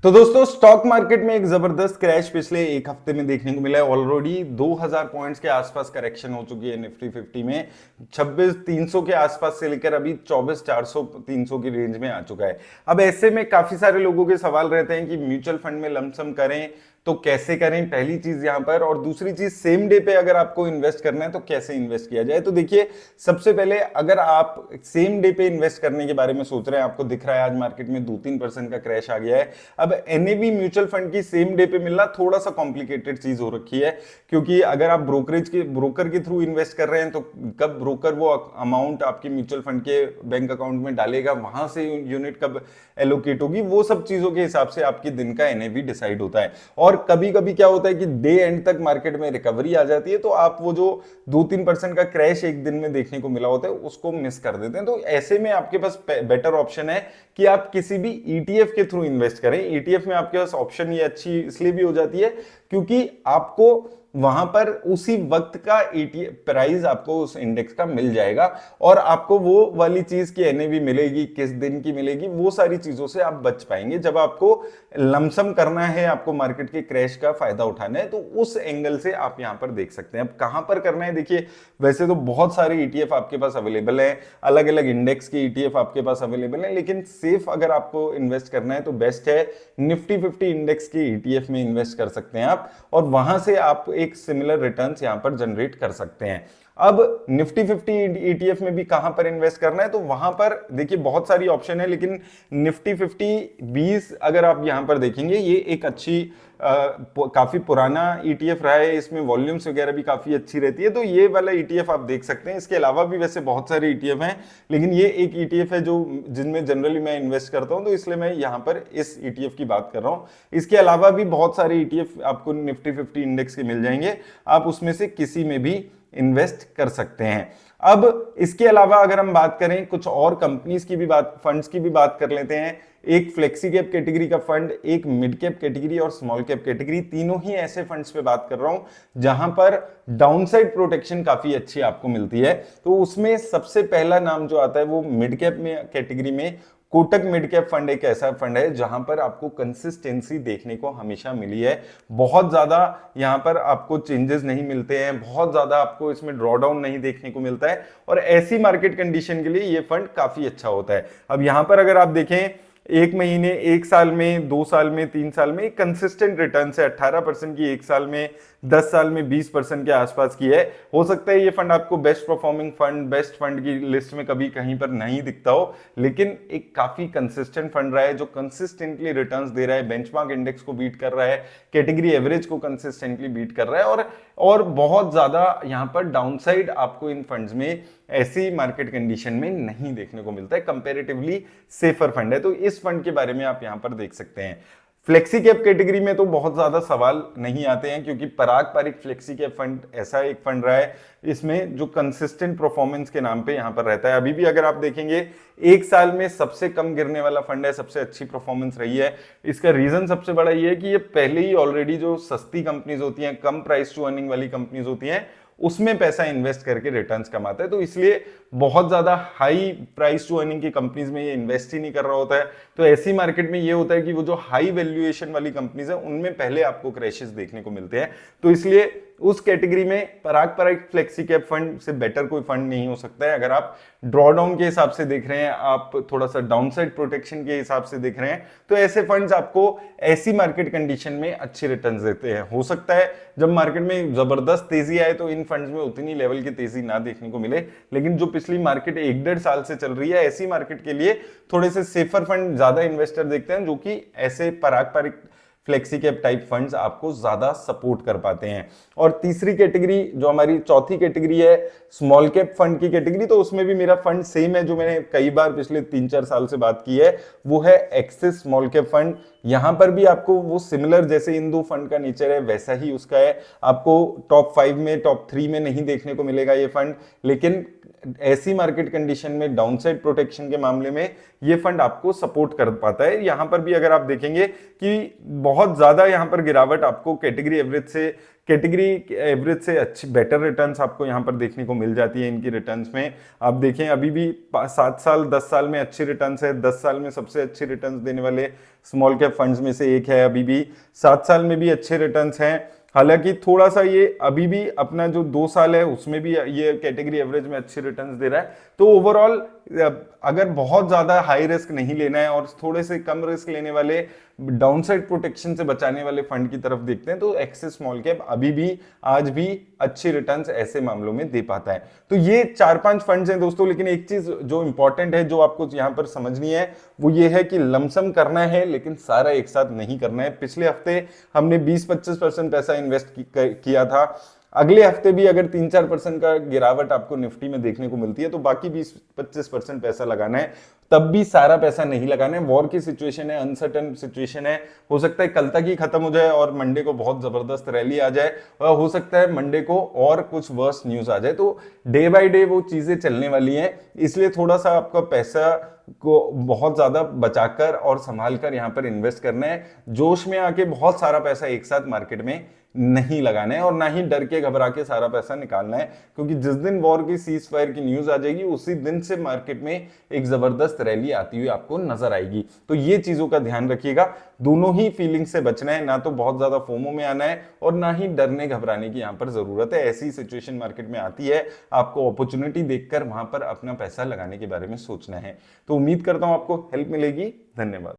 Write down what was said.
तो दोस्तों stock market में एक जबरदस्त क्रैश पिछले एक हफ्ते में देखने को मिला है। ऑलरेडी 2000 पॉइंट्स के आसपास करेक्शन हो चुकी है निफ्टी 50 में। 26,300 के आसपास से लेकर अभी 24,400 300 की रेंज में आ चुका है। अब ऐसे में काफी सारे लोगों के सवाल रहते हैं कि म्यूचुअल फंड में लमसम करें तो कैसे करें, पहली चीज यहां पर। और दूसरी चीज, सेम डे पे अगर आपको इन्वेस्ट करना है तो कैसे इन्वेस्ट किया जाए। तो देखिए, सबसे पहले अगर आप सेम डे पे इन्वेस्ट करने के बारे में सोच रहे हैं, आपको दिख रहा है आज मार्केट में 2-3% का क्रैश आ गया है। अब एनएवी म्यूचुअल फंड की सेम डे पे मिलना थोड़ा सा कॉम्प्लिकेटेड चीज हो रखी है, क्योंकि अगर आप ब्रोकर के थ्रू इन्वेस्ट कर रहे हैं तो कब ब्रोकर वो अमाउंट आपके म्यूचुअल फंड के बैंक अकाउंट में डालेगा, वहां से यूनिट कब एलोकेट होगी, वो सब चीजों के हिसाब से आपके दिन का एनएवी डिसाइड होता है। और कभी कभी क्या होता है कि डे एंड तक मार्केट में रिकवरी आ जाती है, तो आप वो जो 2-3% का क्रैश एक दिन में देखने को मिला होता है उसको मिस कर देते हैं। तो ऐसे में आपके पास बेटर ऑप्शन है कि आप किसी भी ईटीएफ के थ्रू इन्वेस्ट करें। ईटीएफ में आपके पास ऑप्शन ये अच्छी इसलिए भी हो जाती है क्योंकि आपको वहां पर उसी वक्त का ईटीएफ प्राइस आपको उस इंडेक्स का मिल जाएगा और आपको वो वाली चीज की एनएवी मिलेगी, किस दिन की मिलेगी, वो सारी चीजों से आप बच पाएंगे। जब आपको लमसम करना है, आपको मार्केट के क्रैश का फायदा उठाना है, तो उस एंगल से आप यहां पर देख सकते हैं। अब कहां पर करना है, देखिए वैसे तो बहुत सारे ईटीएफ आपके पास अवेलेबल है, अलग अलग इंडेक्स के ईटीएफ आपके पास अवेलेबल है, लेकिन सेफ अगर आपको इन्वेस्ट करना है तो बेस्ट है निफ्टी 50 इंडेक्स के ईटीएफ में इन्वेस्ट कर सकते हैं आप, और वहां से आप एक सिमिलर रिटर्न्स यहां पर जनरेट कर सकते हैं। अब निफ्टी 50 ईटीएफ में भी कहां पर इन्वेस्ट करना है, तो वहां पर देखिए बहुत सारी ऑप्शन है, लेकिन निफ्टी 50 20 अगर आप यहां पर देखेंगे, ये एक अच्छी काफी पुराना ईटीएफ रहा है, इसमें वॉल्यूम्स वगैरह भी काफी अच्छी रहती है, तो ये वाला ईटीएफ आप देख सकते हैं। इसके अलावा भी वैसे बहुत सारे ईटीएफ हैं, लेकिन ये एक ईटीएफ है जो जिनमें जनरली मैं इन्वेस्ट करता हूं, तो इसलिए मैं यहां पर इस ईटीएफ की बात कर रहा हूं। इसके अलावा भी बहुत सारे ईटीएफ आपको निफ्टी 50 इंडेक्स के मिल जाएंगे, आप उसमें से किसी में भी इन्वेस्ट कर सकते हैं। अब इसके अलावा अगर हम बात करें कुछ और कंपनीज की भी बात, फंड्स की भी बात कर लेते हैं। एक फ्लेक्सी कैप कैटेगरी का फंड, एक मिड कैप कैटेगरी और स्मॉल कैप कैटेगरी, तीनों ही ऐसे फंड्स पे बात कर रहा हूं जहां पर डाउनसाइड प्रोटेक्शन काफी अच्छी आपको मिलती है। तो उसमें सबसे पहला नाम जो आता है वो मिड कैप में कैटेगरी में कोटक मिड कैप फंड एक ऐसा फंड है जहां पर आपको कंसिस्टेंसी देखने को हमेशा मिली है। बहुत ज्यादा यहां पर आपको चेंजेस नहीं मिलते हैं, बहुत ज्यादा आपको इसमें ड्रॉडाउन नहीं देखने को मिलता है, और ऐसी मार्केट कंडीशन के लिए ये फंड काफी अच्छा होता है। अब यहां पर अगर आप देखें, एक महीने, एक साल में, 2 साल में, 3 साल में कंसिस्टेंट रिटर्न है। 18% की एक साल में, 10 साल में 20% के आसपास की है। हो सकता है ये फंड आपको best performing fund, best fund की लिस्ट में कभी कहीं पर नहीं दिखता हो, लेकिन एक काफी कंसिस्टेंट फंड रहा है जो कंसिस्टेंटली रिटर्न्स दे रहा है, बेंचमार्क इंडेक्स को बीट कर रहा है, कैटेगरी एवरेज को कंसिस्टेंटली बीट कर रहा है, और बहुत ज्यादा यहां पर डाउनसाइड आपको इन फंड्स में ऐसी मार्केट कंडीशन में नहीं देखने को मिलता है। कंपैरेटिवली सेफर फंड है, तो इस फंड के बारे में आप यहां पर देख सकते हैं। फ्लेक्सी कैप कैटेगरी में तो बहुत ज्यादा सवाल नहीं आते हैं, क्योंकि पराग पारिक फ्लेक्सी कैप फंड ऐसा एक फंड रहा है इसमें जो कंसिस्टेंट परफॉर्मेंस के नाम पे यहां पर रहता है। अभी भी अगर आप देखेंगे, एक साल में सबसे कम गिरने वाला फंड है, सबसे अच्छी परफॉर्मेंस रही है। इसका रीजन सबसे बड़ा ये है कि ये पहले ही ऑलरेडी जो सस्ती कंपनीज होती हैं, कम प्राइस टू अर्निंग वाली कंपनीज होती हैं, उसमें पैसा इन्वेस्ट करके रिटर्न्स कमाता है, तो इसलिए बहुत ज्यादा हाई प्राइस टू अर्निंग की कंपनीज में ये इन्वेस्ट ही नहीं कर रहा होता है। तो ऐसी मार्केट में ये होता है कि वो जो हाई वैल्यूएशन वाली कंपनीज है उनमें पहले आपको क्रैशेस देखने को मिलते हैं। तो इसलिए उस कैटेगरी में पराग पारिक फ्लेक्सी कैप फंड से बेटर कोई फंड नहीं हो सकता है। अगर आप ड्रॉडाउन के हिसाब से देख रहे हैं, आप थोड़ा सा डाउनसाइड प्रोटेक्शन के हिसाब से देख रहे हैं, तो ऐसे फंड्स आपको ऐसी मार्केट कंडीशन में अच्छे रिटर्न्स देते हैं। हो सकता है जब मार्केट में जबरदस्त तेजी आए तो इन फंड्स में उतनी लेवल की तेजी ना देखने को मिले, लेकिन जो पिछली मार्केट 1-1.5 साल से चल रही है, ऐसी मार्केट के लिए थोड़े से सेफर फंड ज्यादा इन्वेस्टर देखते हैं, जो कि ऐसे Parag Parikh flexi cap type funds आपको ज्यादा सपोर्ट कर पाते हैं। और तीसरी कैटेगरी, जो हमारी चौथी कैटेगरी है, स्मॉल कैप फंड की कैटेगरी, तो उसमें भी मेरा फंड सेम है जो मैंने कई बार पिछले 3-4 साल से बात की है, वो है एक्सिस स्मॉल कैप फंड। यहां पर भी आपको वो सिमिलर जैसे इंदू फंड का नेचर है वैसा ही उसका है। आपको टॉप 5 में, टॉप 3 में नहीं देखने को मिलेगा ये फंड, लेकिन ऐसी मार्केट कंडीशन में डाउनसाइड प्रोटेक्शन के मामले में ये फंड आपको सपोर्ट कर पाता है। यहां पर भी अगर आप देखेंगे कि बहुत ज्यादा यहां पर गिरावट आपको कैटेगरी एवरेज से कैटेगरी एवरेज से अच्छी बेटर रिटर्न्स आपको यहाँ पर देखने को मिल जाती है इनकी रिटर्न्स में। आप देखें अभी भी 7 साल 10 साल में अच्छी रिटर्न्स है, 10 साल में सबसे अच्छी रिटर्न्स देने वाले स्मॉल कैप फंड्स में से एक है अभी भी, 7 साल में भी अच्छे रिटर्न्स हैं। हालांकि थोड़ा सा ये अभी भी अपना जो 2 साल है उसमें भी ये कैटेगरी एवरेज में अच्छे रिटर्न्स दे रहा है। तो ओवरऑल अगर बहुत ज्यादा हाई रिस्क नहीं लेना है और थोड़े से कम रिस्क लेने वाले, डाउनसाइड प्रोटेक्शन से बचाने वाले फंड की तरफ देखते हैं तो एक्सिस स्मॉल कैप अभी भी आज भी अच्छी रिटर्न्स ऐसे मामलों में दे पाता है। तो ये 4-5 फंड्स हैं दोस्तों, लेकिन एक चीज जो इंपॉर्टेंट है जो आपको यहां पर समझनी है वो ये है कि लमसम करना है लेकिन सारा एक साथ नहीं करना है। पिछले हफ्ते हमने 20-25% पैसा इन्वेस्ट किया था, अगले हफ्ते भी अगर 3-4% का गिरावट आपको निफ्टी में देखने को मिलती है तो बाकी 20-25% पैसा लगाना है, तब भी सारा पैसा नहीं लगाना है। वॉर की सिचुएशन है, अनसर्टन सिचुएशन है, हो सकता है कल तक ही खत्म हो जाए और मंडे को बहुत जबरदस्त रैली आ जाए, और हो सकता है मंडे को और कुछ वर्स न्यूज आ जाए। तो डे बाय डे वो चीजें चलने वाली हैं, इसलिए थोड़ा सा आपका पैसा को बहुत ज्यादा बचाकर और संभाल कर यहां पर इन्वेस्ट करना है। जोश में आके बहुत सारा पैसा एक साथ मार्केट में नहीं लगाना है और ना ही डर के घबरा के सारा पैसा निकालना है, क्योंकि जिस दिन वॉर की सीज फायर की न्यूज आ जाएगी उसी दिन से मार्केट में एक जबरदस्त रैली आती हुई आपको नजर आएगी। तो ये चीजों का ध्यान रखिएगा, दोनों ही फीलिंग से बचना है, ना तो बहुत ज्यादा फोमो में आना है और ना ही डरने घबराने की यहां पर जरूरत है। ऐसी सिचुएशन मार्केट में आती है, आपको अपॉर्चुनिटी देखकर वहां पर अपना पैसा लगाने के बारे में सोचना है। तो उम्मीद करता हूं आपको हेल्प मिलेगी। धन्यवाद।